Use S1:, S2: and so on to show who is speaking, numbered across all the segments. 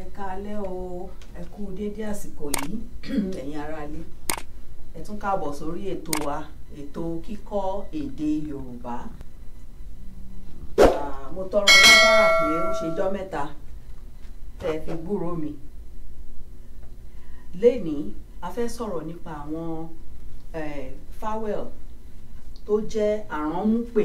S1: Ẹ káalẹ́ o, ẹ kú dédé àsìkò yìí ẹ̀yin aráalé. Ẹ tún káàbọ̀ sórí ètò wa, ètò kíkọ́ èdè Yorùbá. Mo tọrọ lágbára pé ó ṣejọ́ mẹ́ta tẹ́ fi gbúròó mi. Lénìí a fẹ́ sọ̀rọ̀ nípa àwọn vowel tó jẹ́ àránmúpè.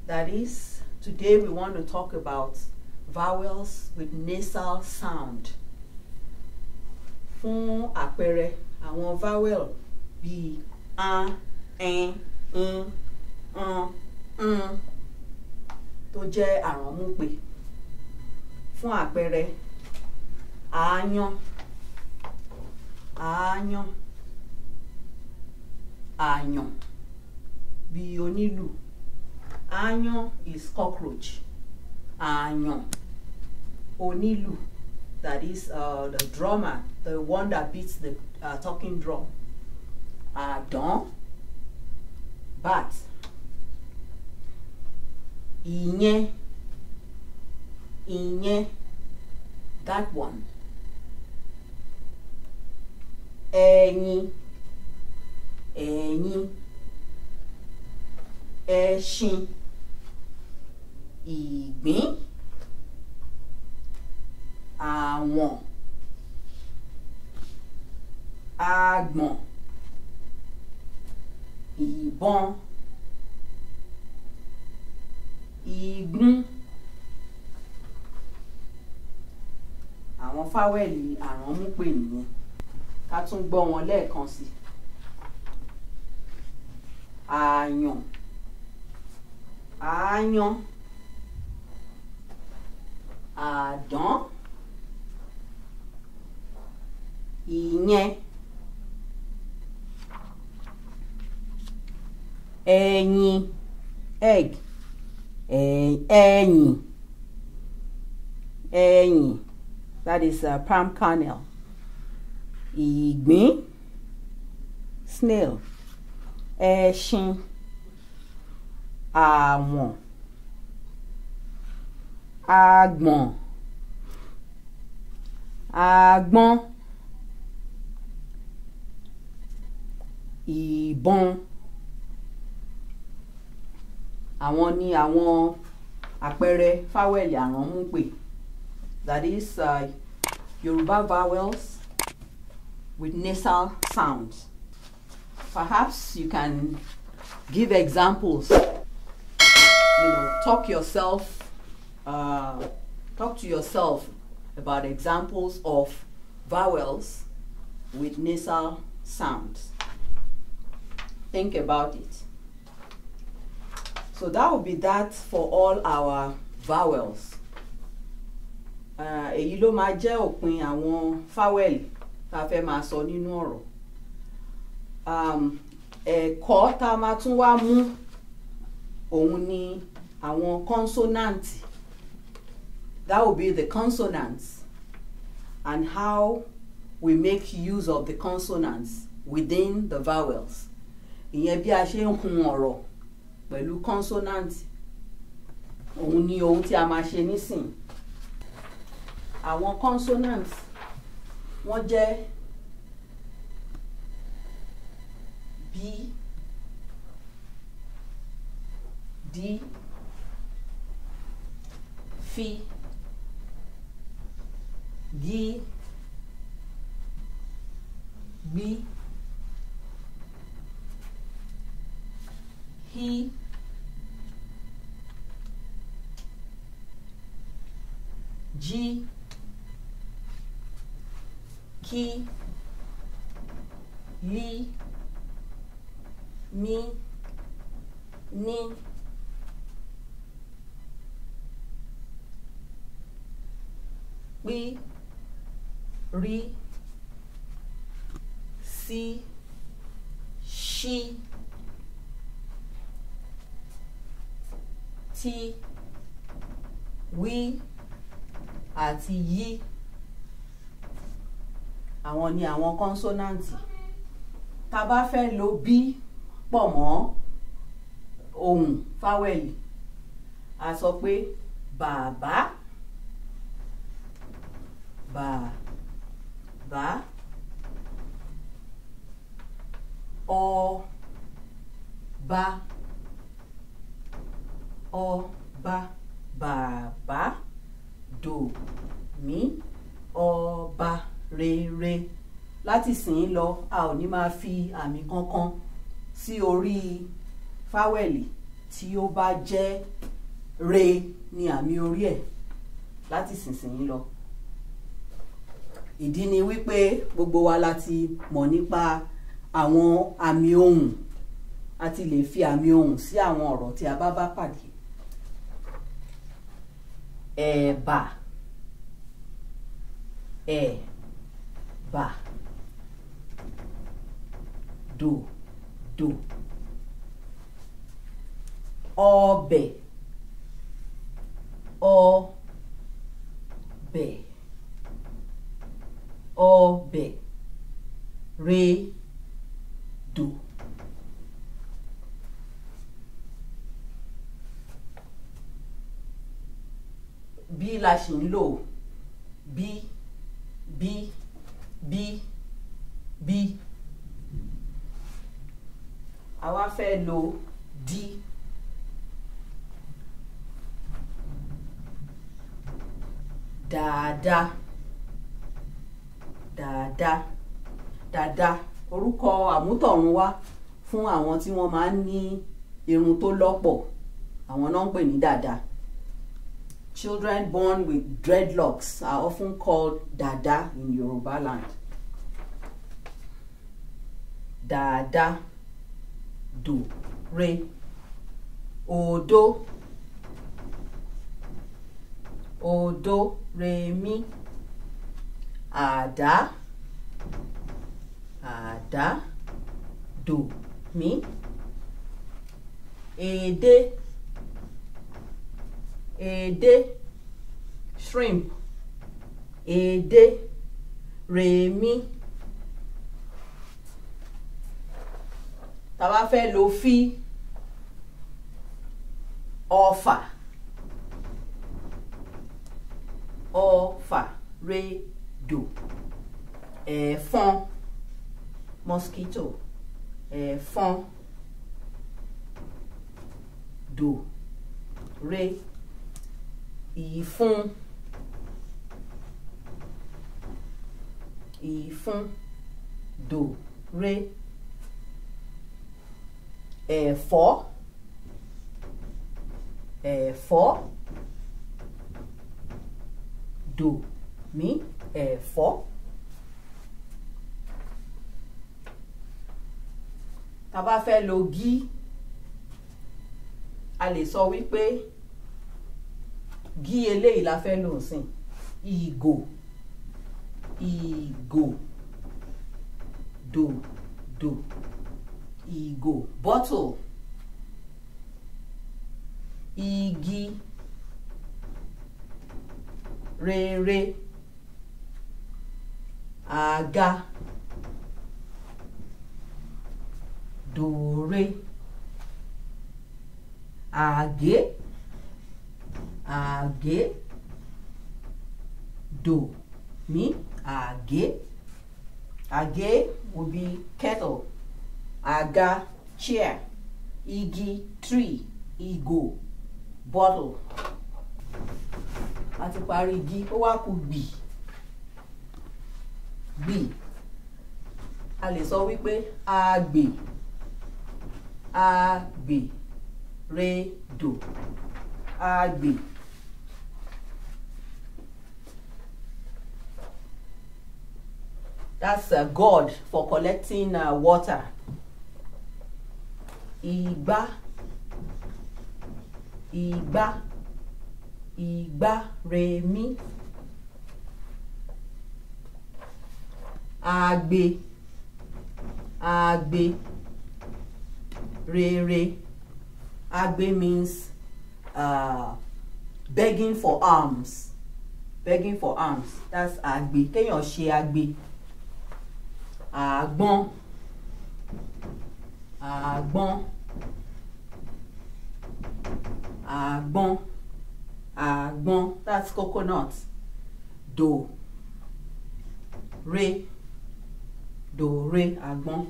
S1: That is, today we want to talk about vowels with nasal sound. Fún àpẹẹrẹ àwọn vowel bíi an, en, in, tó jẹ́ àránmúpè. Fún àpẹẹrẹ àáyán, àáyán, àyàn bíi onílù. Àyàn is cockroach. Àyàn, onílù, that is the drummer, the one that beats the talking drum. Àdán, bat. Ìyẹn, ìyẹn, that one. Ẹyin, ẹ̀yin, ẹṣin, ìgbín, àwọn, àgbọ̀n, ìbọn, igún. Àwọn fáwẹ́lì àránmúpè nìyẹn. Ká tún gbọ́ wọn lẹ́ẹ̀kan sí. Àyàn, àáyán, àdán, ìyẹn, ẹyin, egg, ẹyìn, ẹyìn, that is palm kernel. Ìgbín, snail. Ẹṣin, àwọn, àgbọ̀n, àgbọ̀n, ìbọn. Àwọn ni àwọn àpẹẹrẹ fáwẹ́lì àránmúpè. That is Yoruba vowels with nasal sounds. Perhaps you can give examples. Talk to yourself about examples of vowels with nasal sounds. Think about it. So that will be that for all our vowels. Èyí ló máa jẹ́ òpin àwọn fáwẹ́lì tá a fẹ́ máa sọ nínú ọ̀rọ̀. Ẹ̀kọ́ tá a máa tún wá mú òun ni àwọn consonant. That will be the consonants and how we make use of the consonants within the vowels. Ìyẹn bí a ṣe ń hun ọ̀rọ̀ pẹ̀lú consonant. Òun ni ohun tí a máa ṣe nísìn. Àwọn consonants wọ́n jẹ́ B, D, F, G, B, H, G, K, L, Mi, Ni, Pi, Ri, Si, Shi, Ti, Wi àti Yi. Àwọn ni àwọn kọ́nsọ́náǹtì. Tá bá fẹ́ lo bí pọ̀ mọ́ ohùn fáwẹ́lì, a sọ pé bàbá, ba ba, ọ ba bàbá, do mí ọba rere. Láti sìn lọ a ò ní máa fi àmì kankan sí orí fáwẹ̀lì tí ó bá jẹ́ re ni àmì orí ẹ̀ láti sìn lọ. Ìdí ni wípé gbogbo wa láti mọ̀ nípa àwọn àmì ohùn, a ti lè fi àmì ohùn sí àwọn ọ̀rọ̀ tí a bá pàdé. Ẹ̀bà, ẹ̀bà, do, ọbẹ̀, ọbẹ̀, do. Bí la ṣì ń lò bí. A wá fẹ́ lo dí. Dàda, orúkọ àmútọ̀runwá fún àwọn tí wọ́n máa ń ní irun tó lọ́pọ̀, àwọn náà ń pè ní dàda. Children born with dreadlocks are often called dada in Yoruba land. Dada, do, re, odo, re, mi, àdá, do, mi, èdè, shrimp, èdè, re, mi. Tá bá fẹ́ lo fí, ọfà, re, do, ẹ̀fọn, mosquito, ẹ̀fọn, do, re, ìfun, do, re, ẹ̀fọ́, do, mi, ẹ̀fọ́. Tá bá fẹ́ lo gí, a lè sọ wípé gí eléyìí la fẹ́ lò sìn. Ìgò, do, ìgò. Bottle, igi, rere, àga, dòre, àgé, do, mi, àgé. Àgé will be kettle, àga, chair, igi, tree, ìgò, bottle. A ti parí igi, ó wá kù gbì. A lè sọ wípé àgbè, re, do, àgbè. That's a gourd for collecting water. Ìgbá, re, mi. Àgbè, re. Àgbè means begging for alms. That's àgbè. Kéèyàn ṣe àgbè. Àgbọn, that's coconut. Do, re, do, re, àgbọn.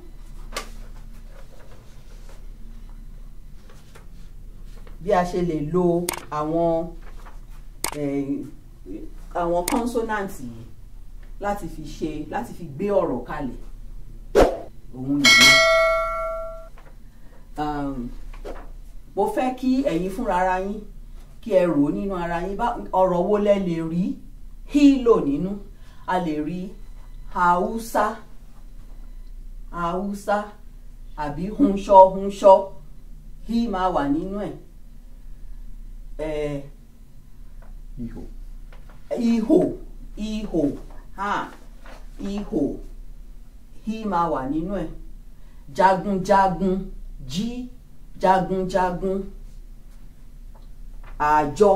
S1: Bí a ṣe lè lo àwọn consonant yìí láti fi gbé ọ̀rọ̀ kalẹ̀ òun nìyẹn. Mo fẹ́ kí ẹ̀yin fúnra ara yín kí ẹ rò nínú ara yín ọ̀rọ̀ wo lẹ lè rí hí lò nínú. A lè rí Haúsá àbí hunṣọ hí máa wà nínú ẹ̀. Ihò hí máa wà nínú ẹ̀. Jagunjagun jagunjagun. Àjọ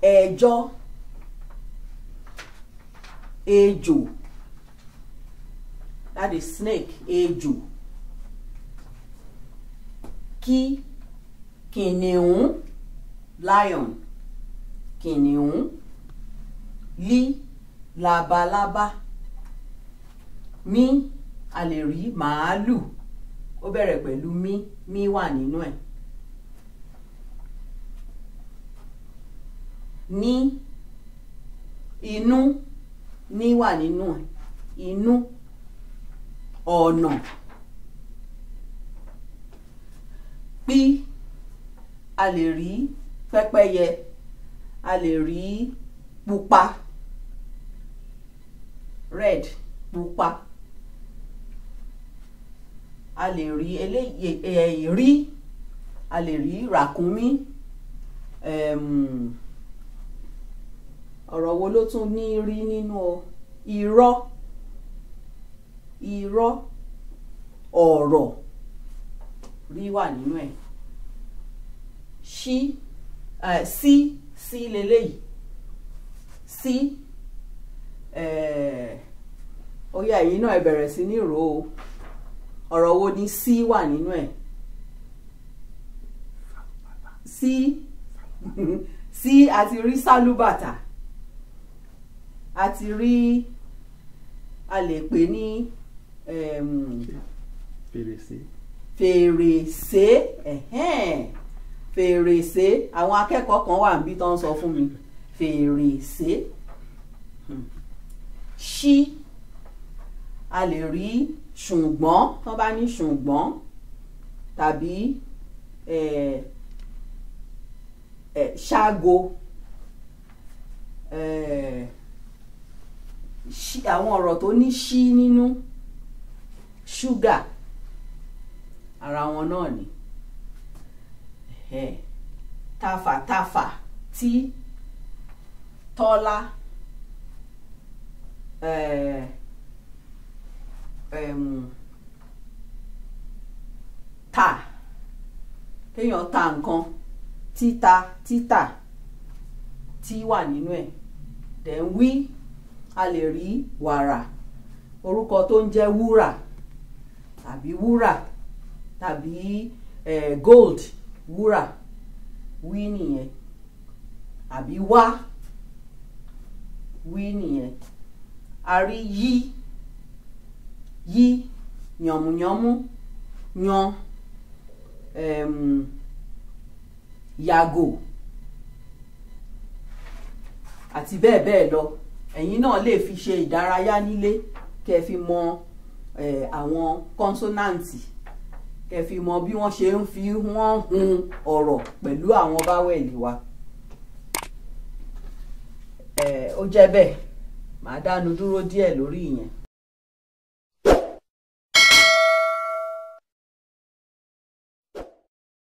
S1: ẹjọ́. Ejò, that is snake, ejò. Kìnìún, lion, kìnìún. Labalábá. Mí, a lè rí màálù, ó bẹ̀rẹ̀ pẹ̀lú mí wà nínú ẹ̀. Ní, inú, ní wà nínú ẹ̀. Inú. Ọ̀nà. Pí, a lè rí pẹ́pẹ́yẹ, a lè rí pupa, red, pupa. A lè rí rí, a lè rí ràkúnmí. Ọ̀rọ̀ wo ló tún ní rí nínú irọ́, ọ̀rọ̀, rí wà nínú ẹ̀. Sí leléyìí. Sí, ó yá ẹ̀yin náà ẹ bẹ̀rẹ̀ sí ní rò ó. Ọ̀rọ̀ wo ni sí wà nínú ẹ̀? Sí àti rí sálúbàtà, àti rí, a lè pè ní fèrèsé. Àwọn akẹ́kọ̀ọ́ kan wà níbí tó ń sọ fún mi fèrèsé. Ṣí, a lè rí ṣùgbọ́n, tó bá ní ṣùgbọ́n, tàbí ṣágo. Àwọn ọ̀rọ̀ tó ní ṣí nínú, ṣúgà, ara wọn náà ni. Tafàtafà, tí, tọ́lá, tà, kéèyàn ta nǹkan, títà, tí wà nínú ẹ̀. Then wí, a lè rí wàrà, orúkọ tó ń jẹ́ wúrà, tàbí gold, wúrà, wí nìyẹn. Àbí wá, wí nìyẹn. A rí yí, yànmùyánmú, yan, yàgò, àti bẹ́ẹ̀ bẹ́ẹ̀ lọ. Ẹ̀yin náà lè fi ṣe ìdárayá nílé kẹ́ fi mọ àwọn kọ́nsọ́náǹtì, kẹ́ fi mọ bí wọ́n ṣe ń fi wọ́n hun ọ̀rọ̀ pẹ̀lú àwọn báwẹ̀lì wa. Ó jẹ́ bẹ́ẹ̀, màá dánu dúró díẹ̀ lórí ìyẹn.